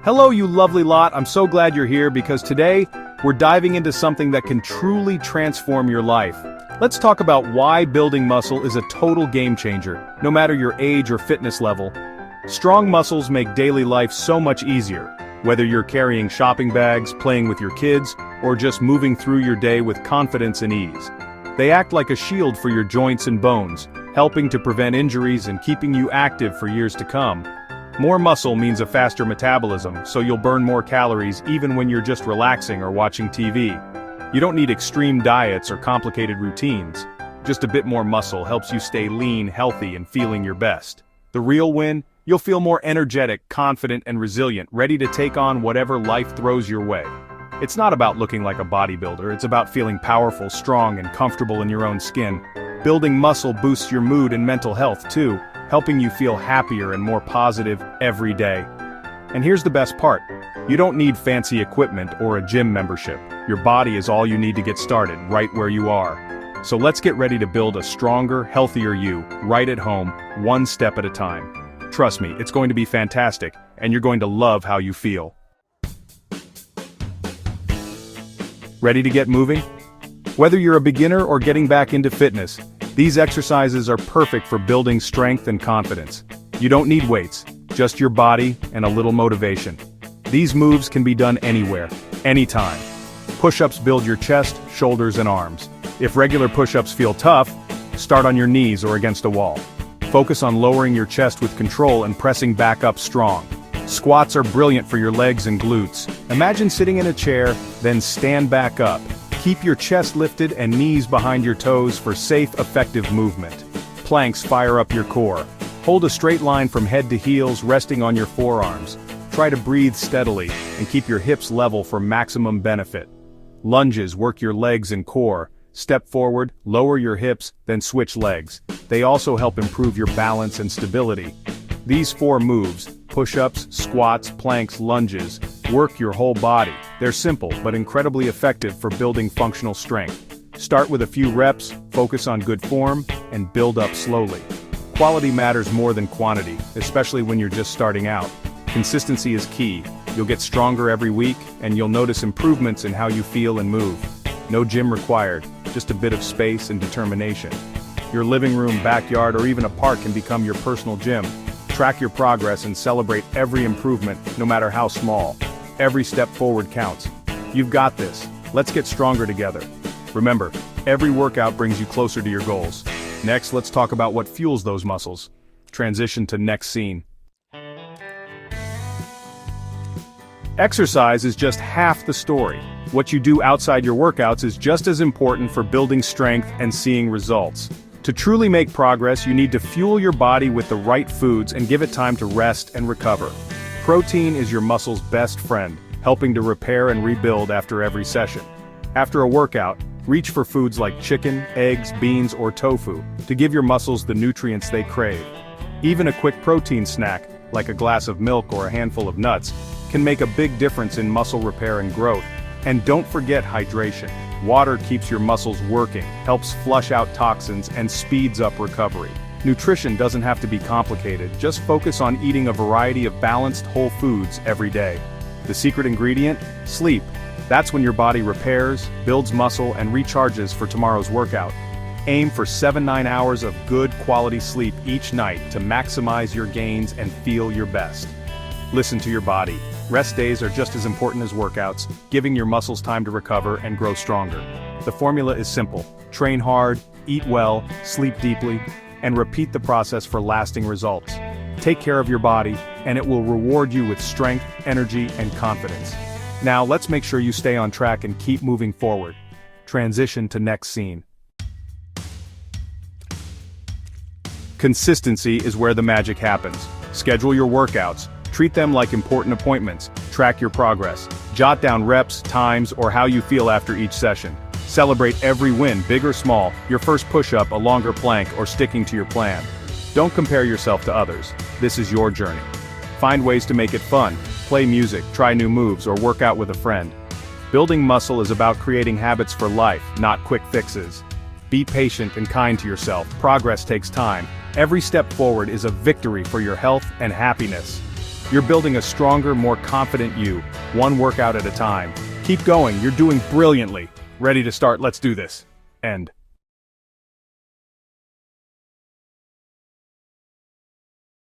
Hello, you lovely lot. I'm so glad you're here because today we're diving into something that can truly transform your life. Let's talk about why building muscle is a total game changer, no matter your age or fitness level. Strong muscles make daily life so much easier, whether you're carrying shopping bags, playing with your kids, or just moving through your day with confidence and ease. They act like a shield for your joints and bones, helping to prevent injuries and keeping you active for years to come. More muscle means a faster metabolism, so you'll burn more calories even when you're just relaxing or watching TV. You don't need extreme diets or complicated routines. Just a bit more muscle helps you stay lean, healthy, and feeling your best. The real win? You'll feel more energetic, confident, and resilient, ready to take on whatever life throws your way. It's not about looking like a bodybuilder, it's about feeling powerful, strong, and comfortable in your own skin. Building muscle boosts your mood and mental health too, helping you feel happier and more positive every day. And here's the best part. You don't need fancy equipment or a gym membership. Your body is all you need to get started, right where you are. So let's get ready to build a stronger, healthier you, right at home, one step at a time. Trust me, it's going to be fantastic, and you're going to love how you feel. Ready to get moving? Whether you're a beginner or getting back into fitness, these exercises are perfect for building strength and confidence. You don't need weights, just your body and a little motivation. These moves can be done anywhere, anytime. Push-ups build your chest, shoulders, and arms. If regular push-ups feel tough, start on your knees or against a wall. Focus on lowering your chest with control and pressing back up strong. Squats are brilliant for your legs and glutes. Imagine sitting in a chair, then stand back up. Keep your chest lifted and knees behind your toes for safe, effective movement. Planks fire up your core. Hold a straight line from head to heels, resting on your forearms. Try to breathe steadily and keep your hips level for maximum benefit. Lunges work your legs and core. Step forward, lower your hips, then switch legs. They also help improve your balance and stability. These 4 moves, push-ups, squats, planks, lunges, work your whole body. They're simple but incredibly effective for building functional strength. Start with a few reps, focus on good form, and build up slowly. Quality matters more than quantity, especially when you're just starting out. Consistency is key. You'll get stronger every week, and you'll notice improvements in how you feel and move. No gym required, just a bit of space and determination. Your living room, backyard, or even a park can become your personal gym. Track your progress and celebrate every improvement, no matter how small. Every step forward counts. You've got this. Let's get stronger together. Remember, every workout brings you closer to your goals. Next, let's talk about what fuels those muscles. Transition to next scene. Exercise is just half the story. What you do outside your workouts is just as important for building strength and seeing results. To truly make progress, you need to fuel your body with the right foods and give it time to rest and recover. Protein is your muscle's best friend, helping to repair and rebuild after every session. After a workout, reach for foods like chicken, eggs, beans, or tofu to give your muscles the nutrients they crave. Even a quick protein snack, like a glass of milk or a handful of nuts, can make a big difference in muscle repair and growth. And don't forget hydration. Water keeps your muscles working, helps flush out toxins, and speeds up recovery. Nutrition doesn't have to be complicated, just focus on eating a variety of balanced whole foods every day. The secret ingredient? Sleep. That's when your body repairs, builds muscle, and recharges for tomorrow's workout. Aim for 7-9 hours of good quality sleep each night to maximize your gains and feel your best. Listen to your body. Rest days are just as important as workouts, giving your muscles time to recover and grow stronger. The formula is simple. Train hard, eat well, sleep deeply, and repeat the process for lasting results. Take care of your body, and it will reward you with strength, energy, and confidence. Now let's make sure you stay on track and keep moving forward. Transition to next scene. Consistency is where the magic happens. Schedule your workouts. Treat them like important appointments. Track your progress. Jot down reps, times, or how you feel after each session. Celebrate every win, big or small, your first push-up, a longer plank, or sticking to your plan. Don't compare yourself to others. This is your journey. Find ways to make it fun. Play music, try new moves, or work out with a friend. Building muscle is about creating habits for life, not quick fixes. Be patient and kind to yourself. Progress takes time. Every step forward is a victory for your health and happiness. You're building a stronger, more confident you, one workout at a time. Keep going, you're doing brilliantly. Ready to start, let's do this. End.